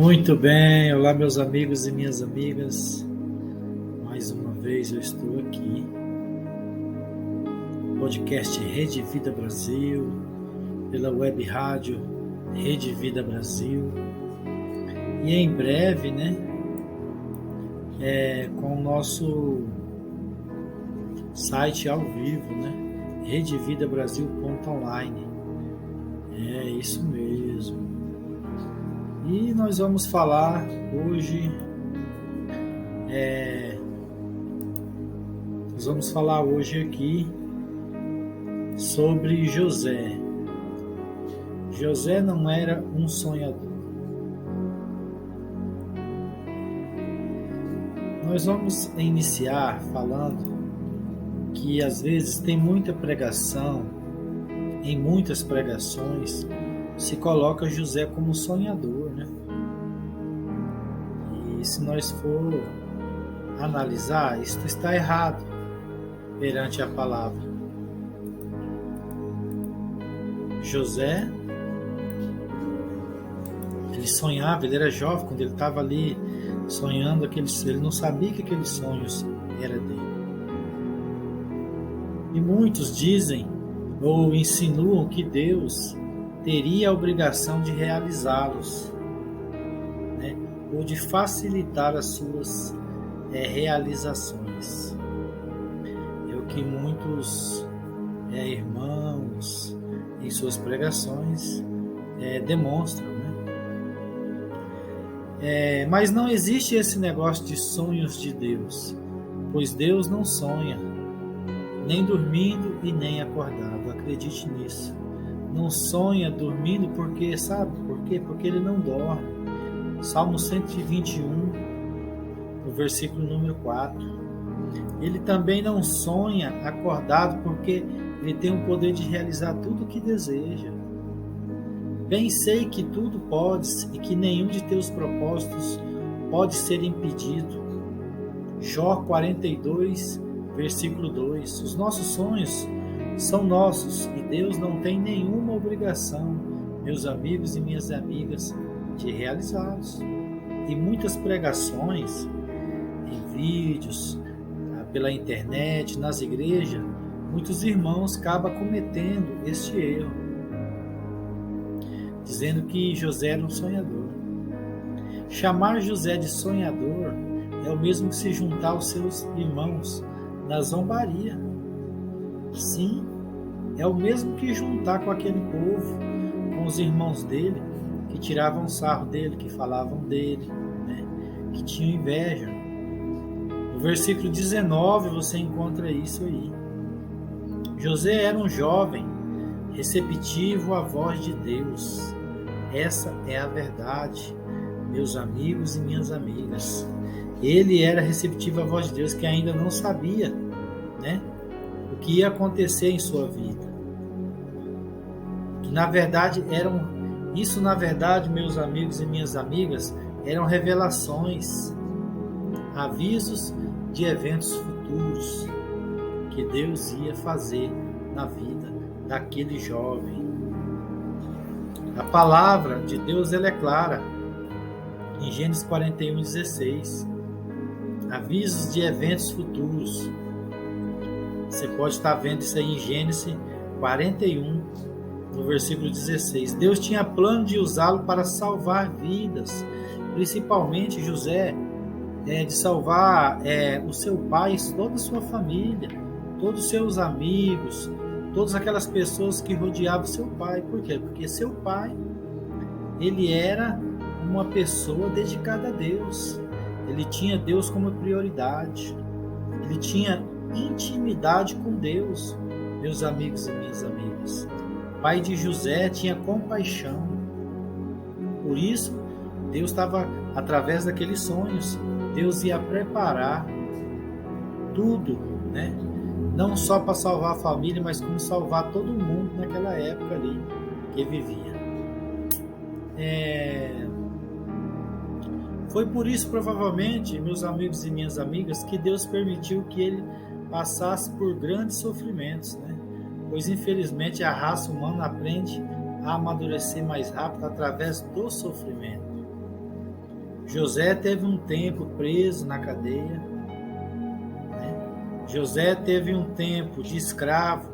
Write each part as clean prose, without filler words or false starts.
Muito bem, olá meus amigos e minhas amigas, mais uma vez eu estou aqui, podcast Rede Vida Brasil, pela web rádio Rede Vida Brasil, e em breve, com o nosso site ao vivo, redevidabrasil.online, é isso mesmo. E nós vamos falar hoje aqui sobre José. José não era um sonhador. Nós vamos iniciar falando que às vezes tem muita pregação, em muitas pregações se coloca José como sonhador, E se nós for analisar, isto está errado perante a palavra. José, ele sonhava, ele era jovem, quando ele estava ali sonhando, ele não sabia que aqueles sonhos eram dele. E muitos dizem ou insinuam que Deus teria a obrigação de realizá-los, ou de facilitar as suas realizações. É o que muitos irmãos em suas pregações demonstram, mas não existe esse negócio de sonhos de Deus, pois Deus não sonha, nem dormindo e nem acordado, acredite nisso. Não sonha dormindo porque, sabe por quê? Porque ele não dorme. Salmo 121, no versículo número 4. Ele também não sonha acordado porque ele tem o poder de realizar tudo o que deseja. Bem sei que tudo podes e que nenhum de teus propósitos pode ser impedido. Jó 42, versículo 2. Os nossos sonhos são nossos e Deus não tem nenhuma obrigação, meus amigos e minhas amigas, de realizá-los. E muitas pregações, em vídeos, pela internet, nas igrejas, muitos irmãos acabam cometendo este erro, dizendo que José era um sonhador. Chamar José de sonhador é o mesmo que se juntar aos seus irmãos na zombaria. Sim, é o mesmo que juntar com aquele povo, com os irmãos dele, que tiravam sarro dele, que falavam dele, que tinham inveja. No versículo 19 você encontra isso aí. José era um jovem, receptivo à voz de Deus. Essa é a verdade, meus amigos e minhas amigas. Ele era receptivo à voz de Deus, que ainda não sabia, o que ia acontecer em sua vida. Que na verdade isso na verdade, meus amigos e minhas amigas, eram revelações, avisos de eventos futuros que Deus ia fazer na vida daquele jovem. A palavra de Deus ela é clara. Em Gênesis 41:16, avisos de eventos futuros. Você pode estar vendo isso aí em Gênesis 41, no versículo 16. Deus tinha plano de usá-lo para salvar vidas, principalmente José, de salvar o seu pai, toda a sua família, todos os seus amigos, todas aquelas pessoas que rodeavam seu pai. Por quê? Porque seu pai, ele era uma pessoa dedicada a Deus. Ele tinha Deus como prioridade. Ele tinha intimidade com Deus, meus amigos e minhas amigas. O pai de José tinha compaixão. Por isso, Deus estava, através daqueles sonhos, Deus ia preparar tudo, Não só para salvar a família, mas como salvar todo mundo naquela época ali que vivia. Foi por isso, provavelmente, meus amigos e minhas amigas, que Deus permitiu que ele passasse por grandes sofrimentos, Pois, infelizmente, a raça humana aprende a amadurecer mais rápido através do sofrimento. José teve um tempo preso na cadeia, né? José teve um tempo de escravo,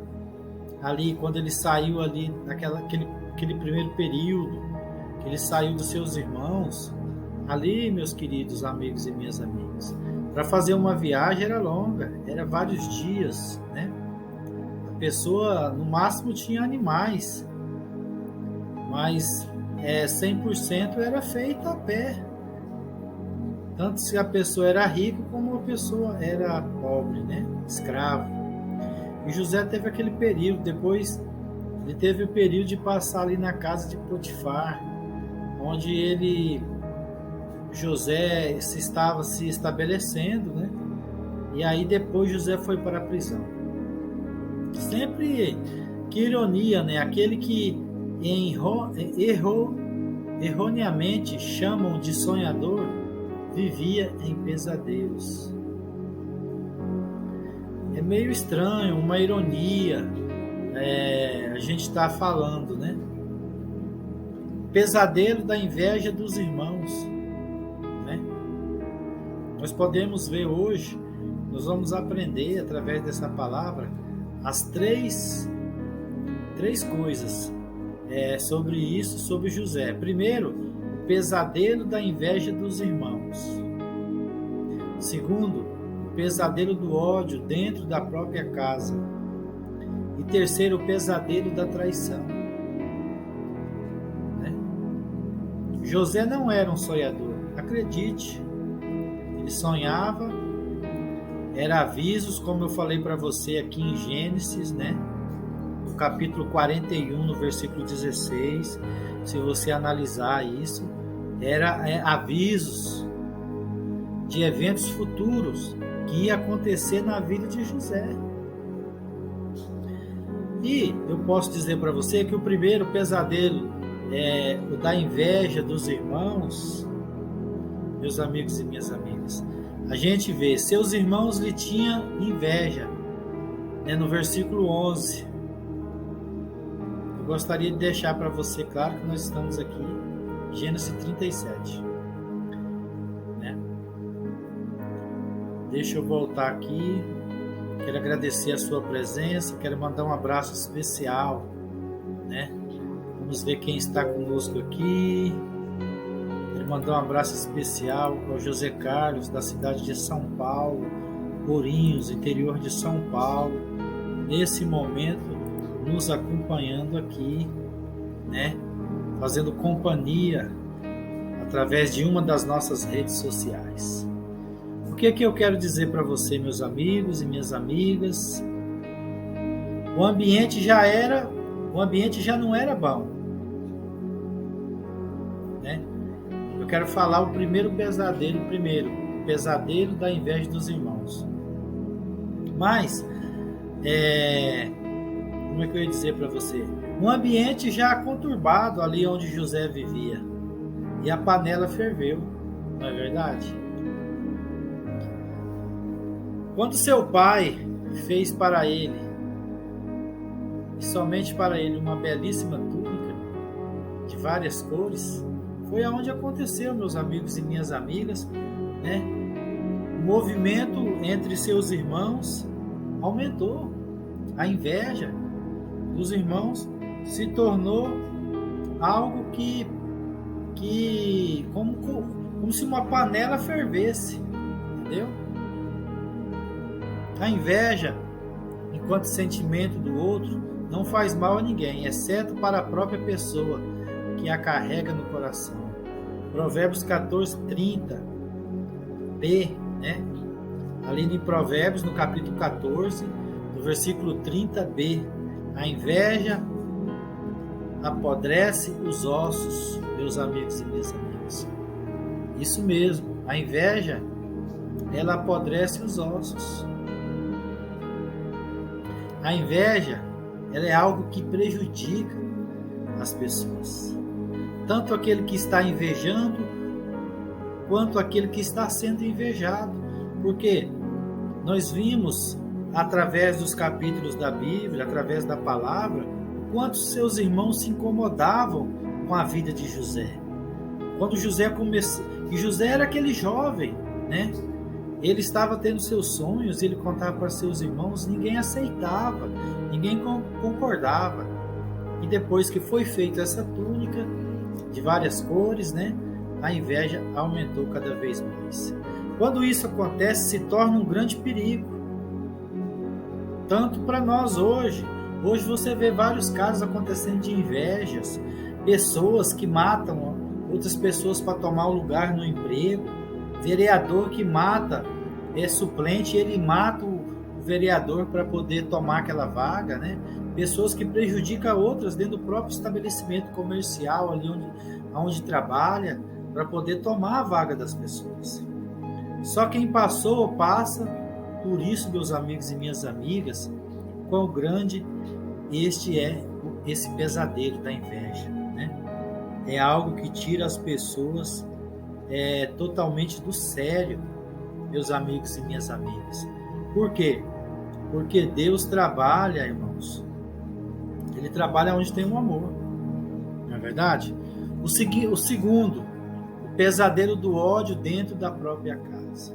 ali quando ele saiu ali, aquele primeiro período, que ele saiu dos seus irmãos, ali, meus queridos amigos e minhas amigas, para fazer uma viagem era longa, era vários dias, né? A pessoa, no máximo, tinha animais, mas 100% era feito a pé. Tanto se a pessoa era rica, como a pessoa era pobre, né? Escravo. E José teve aquele período, depois ele teve o período de passar ali na casa de Potifar, onde José estava se estabelecendo, né? E aí depois José foi para a prisão. Sempre, que ironia, né? Aquele que erroneamente chamam de sonhador, vivia em pesadelos. É meio estranho, uma ironia, a gente está falando, né? Pesadelo da inveja dos irmãos, né? Nós podemos ver hoje, nós vamos aprender através dessa palavra as três coisas sobre isso, sobre José. Primeiro, o pesadelo da inveja dos irmãos. Segundo, o pesadelo do ódio dentro da própria casa. E terceiro, o pesadelo da traição. Né? José não era um sonhador, acredite. Ele sonhava, era avisos, como eu falei para você aqui em Gênesis, né? No capítulo 41, no versículo 16, se você analisar isso, era avisos de eventos futuros que ia acontecer na vida de José. E eu posso dizer para você que o primeiro pesadelo o da inveja dos irmãos, meus amigos e minhas amigas. A gente vê, seus irmãos lhe tinham inveja, né, no versículo 11. Eu gostaria de deixar para você claro que nós estamos aqui, Gênesis 37. Né? Deixa eu voltar aqui. Quero agradecer a sua presença, quero mandar um abraço especial, né? Vamos ver quem está conosco aqui. Quero mandar um abraço especial ao José Carlos, da cidade de São Paulo, Ourinhos, interior de São Paulo, nesse momento nos acompanhando aqui, né? Fazendo companhia através de uma das nossas redes sociais. O que eu quero dizer para você, meus amigos e minhas amigas? O ambiente já não era bom, né? Eu quero falar o primeiro pesadelo, o pesadelo da inveja dos irmãos. Mas, como é que eu ia dizer para você? Um ambiente já conturbado ali onde José vivia, e a panela ferveu, não é verdade? Quando seu pai fez para ele, e somente para ele, uma belíssima túnica de várias cores, foi aonde aconteceu, meus amigos e minhas amigas, né? O movimento entre seus irmãos aumentou. A inveja dos irmãos se tornou algo que como se uma panela fervesse, entendeu? A inveja, enquanto sentimento do outro, não faz mal a ninguém, exceto para a própria pessoa que a carrega no coração. Provérbios 14:30b, né? Ali em Provérbios, no capítulo 14, no versículo 30b, a inveja apodrece os ossos, meus amigos e minhas amigas. Isso mesmo, a inveja, ela apodrece os ossos. A inveja, ela é algo que prejudica as pessoas. Tanto aquele que está invejando, quanto aquele que está sendo invejado. Porque nós vimos, através dos capítulos da Bíblia, através da palavra, o quanto seus irmãos se incomodavam com a vida de José. Quando José começou, e José era aquele jovem, né? Ele estava tendo seus sonhos, ele contava para seus irmãos, ninguém aceitava, ninguém concordava. E depois que foi feita essa túnica de várias cores, né? A inveja aumentou cada vez mais. Quando isso acontece, se torna um grande perigo, tanto para nós hoje. Hoje você vê vários casos acontecendo de invejas, pessoas que matam outras pessoas para tomar o lugar no emprego, vereador que mata suplente, ele mata o vereador para poder tomar aquela vaga, né? Pessoas que prejudicam outras dentro do próprio estabelecimento comercial, ali onde trabalha, para poder tomar a vaga das pessoas. Só quem passou ou passa por isso, meus amigos e minhas amigas, quão grande esse pesadelo da inveja, né? É algo que tira as pessoas totalmente do sério, meus amigos e minhas amigas. Por quê? Porque Deus trabalha, irmãos. Ele trabalha onde tem um amor. Não é verdade? O segundo, o pesadelo do ódio dentro da própria casa.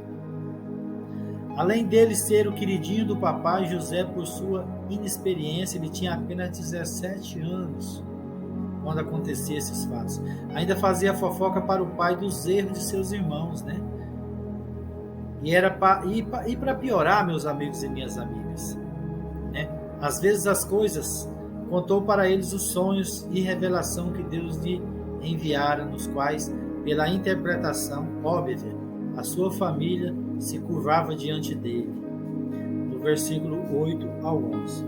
Além dele ser o queridinho do papai, José, por sua inexperiência, ele tinha apenas 17 anos quando acontecia esses fatos. Ainda fazia fofoca para o pai dos erros de seus irmãos, né? E para piorar, meus amigos e minhas amigas, né? Às vezes as coisas, contou para eles os sonhos e revelação que Deus lhe enviara, nos quais, pela interpretação óbvia, a sua família se curvava diante dele. Do versículo 8 ao 11.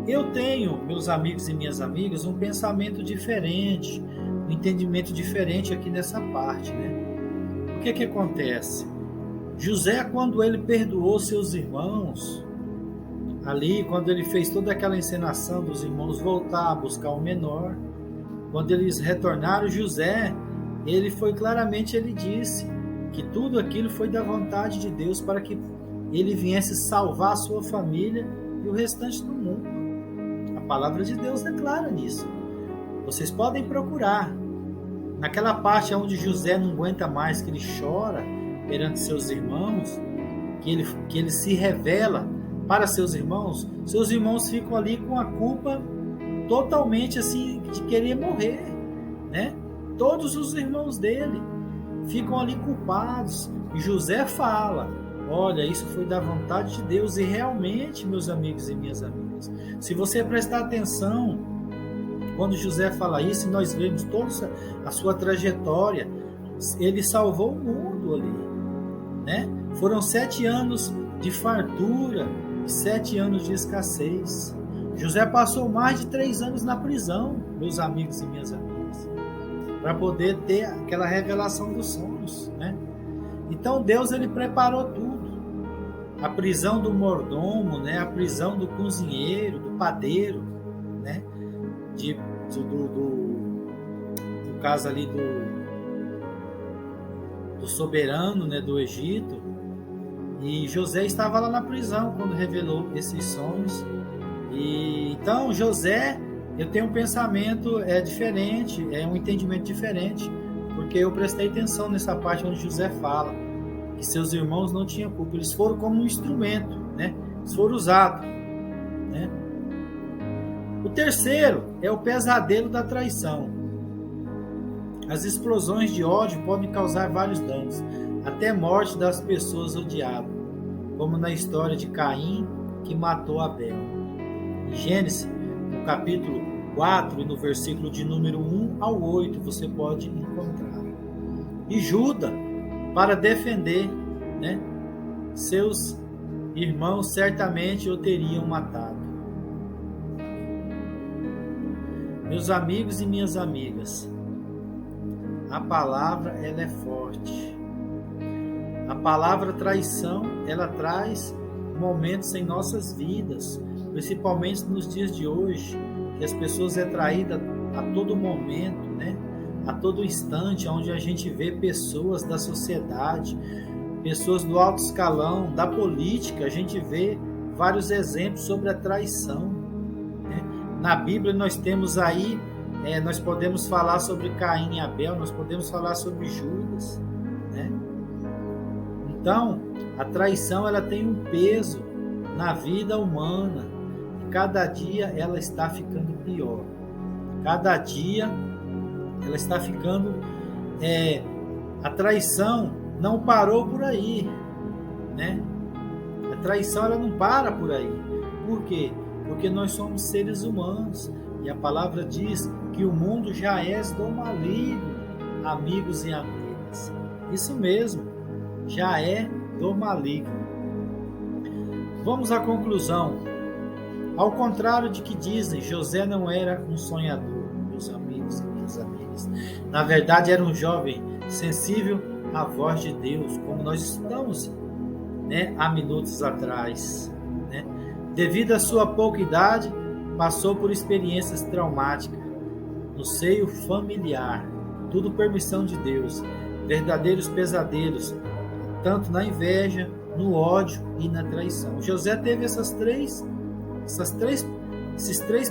Eu tenho, meus amigos e minhas amigas, um pensamento diferente, um entendimento diferente aqui nessa parte, né? O que acontece? José, quando ele perdoou seus irmãos, ali, quando ele fez toda aquela encenação dos irmãos voltar a buscar o menor, quando eles retornaram, José, ele disse que tudo aquilo foi da vontade de Deus para que ele viesse salvar a sua família e o restante do mundo. A palavra de Deus declara nisso. Vocês podem procurar. Naquela parte onde José não aguenta mais, que ele chora perante seus irmãos, que ele se revela para seus irmãos ficam ali com a culpa totalmente assim de querer morrer, né? Todos os irmãos dele ficam ali culpados. E José fala, olha, isso foi da vontade de Deus. E realmente, meus amigos e minhas amigas, se você prestar atenção, quando José fala isso, nós vemos toda a sua trajetória, ele salvou o mundo ali, né? Foram 7 anos de fartura e 7 anos de escassez. José passou mais de 3 anos na prisão, meus amigos e minhas amigas, para poder ter aquela revelação dos sonhos, né? Então Deus, ele preparou tudo. A prisão do mordomo, né? A prisão do cozinheiro, do padeiro, né? No caso ali do soberano, né? Do Egito. E José estava lá na prisão quando revelou esses sonhos. E então José, eu tenho um pensamento diferente, um entendimento diferente, porque eu prestei atenção nessa parte onde José fala que seus irmãos não tinham culpa, eles foram como um instrumento, né? Eles foram usados, né? O terceiro é o pesadelo da traição. As explosões de ódio podem causar vários danos, até morte das pessoas odiadas, como na história de Caim, que matou Abel. Em Gênesis, no capítulo 4 e no versículo de número 1 ao 8, você pode encontrar. E Judas, para defender, né, seus irmãos, certamente o teriam matado. Meus amigos e minhas amigas, a palavra, ela é forte. A palavra traição, ela traz momentos em nossas vidas, principalmente nos dias de hoje, que as pessoas é traída a todo momento, né? A todo instante, onde a gente vê pessoas da sociedade, pessoas do alto escalão, da política, a gente vê vários exemplos sobre a traição, né? Na Bíblia nós temos aí Nós podemos falar sobre Caim e Abel, nós podemos falar sobre Judas, né? Então, a traição ela tem um peso na vida humana e cada dia ela está ficando pior. Cada dia ela está ficando... a traição não parou por aí, né? A traição ela não para por aí. Por quê? Porque nós somos seres humanos e a palavra diz que o mundo já é do maligno, amigos e amigas. Isso mesmo, já é do maligno. Vamos à conclusão. Ao contrário de que dizem, José não era um sonhador, meus amigos e minhas amigas. Na verdade, era um jovem sensível à voz de Deus, como nós estudamos, né, há minutos atrás, né? Devido à sua pouca idade, passou por experiências traumáticas no seio familiar, tudo permissão de Deus, verdadeiros pesadelos, tanto na inveja, no ódio e na traição. José teve esses três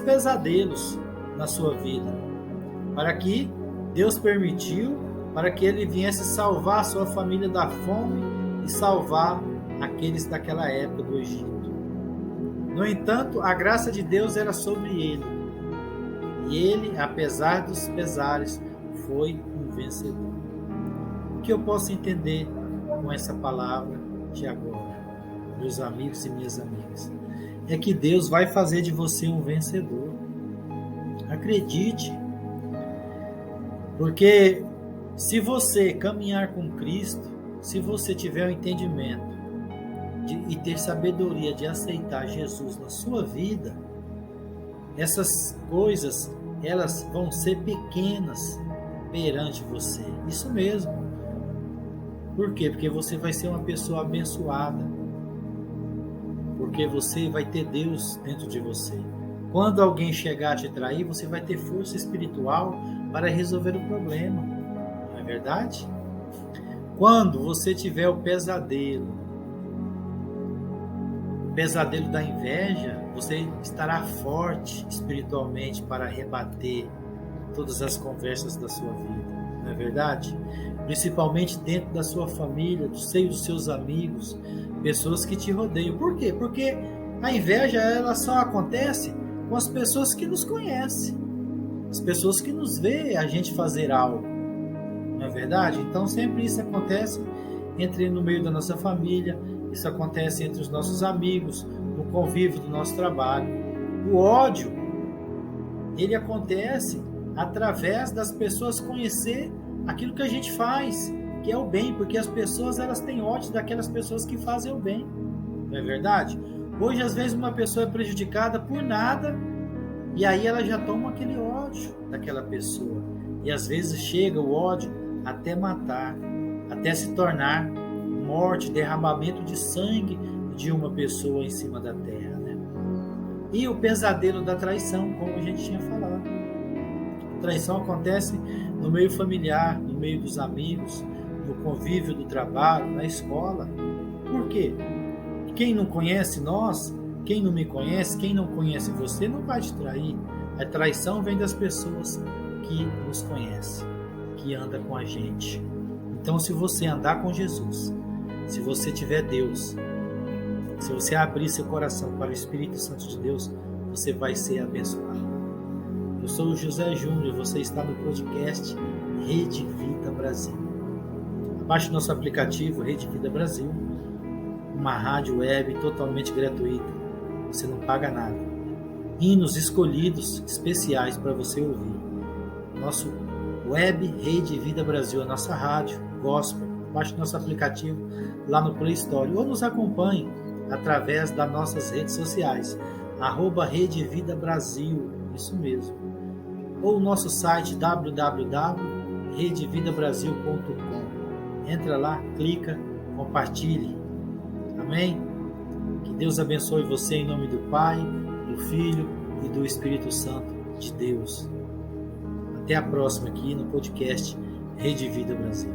pesadelos na sua vida, para que Deus permitiu, para que ele viesse salvar a sua família da fome e salvar aqueles daquela época do Egito. No entanto, a graça de Deus era sobre ele, e ele, apesar dos pesares, foi um vencedor. O que eu posso entender com essa palavra de agora, meus amigos e minhas amigas, é que Deus vai fazer de você um vencedor. Acredite, porque se você caminhar com Cristo, se você tiver o entendimento e ter sabedoria de aceitar Jesus na sua vida, essas coisas, elas vão ser pequenas perante você. Isso mesmo. Por quê? Porque você vai ser uma pessoa abençoada. Porque você vai ter Deus dentro de você. Quando alguém chegar a te trair, você vai ter força espiritual para resolver o problema. Não é verdade? Quando você tiver o pesadelo da inveja, você estará forte espiritualmente para rebater todas as conversas da sua vida, não é verdade? Principalmente dentro da sua família, do seio dos seus amigos, pessoas que te rodeiam. Por quê? Porque a inveja ela só acontece com as pessoas que nos conhecem, as pessoas que nos vê a gente fazer algo, não é verdade? Então sempre isso acontece no meio da nossa família. Isso acontece entre os nossos amigos, no convívio do nosso trabalho. O ódio, ele acontece através das pessoas conhecer aquilo que a gente faz, que é o bem, porque as pessoas elas têm ódio daquelas pessoas que fazem o bem. Não é verdade? Hoje, às vezes, uma pessoa é prejudicada por nada e aí ela já toma aquele ódio daquela pessoa. E às vezes chega o ódio até matar, até se tornar morte, derramamento de sangue de uma pessoa em cima da terra, né? E o pesadelo da traição, como a gente tinha falado. A traição acontece no meio familiar, no meio dos amigos, no convívio do trabalho, na escola. Por quê? Quem não conhece nós, quem não me conhece, quem não conhece você, não vai te trair. A traição vem das pessoas que nos conhecem, que andam com a gente. Então, se você andar com Jesus, se você tiver Deus, se você abrir seu coração para o Espírito Santo de Deus, você vai ser abençoado. Eu sou o José Júnior e você está no podcast Rede Vida Brasil. Baixe nosso aplicativo Rede Vida Brasil, uma rádio web totalmente gratuita. Você não paga nada. Hinos escolhidos especiais para você ouvir. Nosso web Rede Vida Brasil, a nossa rádio gospel. Baixe nosso aplicativo lá no Play Store ou nos acompanhe através das nossas redes sociais, @Rede Vida Brasil, isso mesmo, ou o nosso site www.redevidabrasil.com. Entra lá, clica, compartilhe. Amém? Que Deus abençoe você em nome do Pai, do Filho e do Espírito Santo de Deus. Até a próxima aqui no podcast Rede Vida Brasil.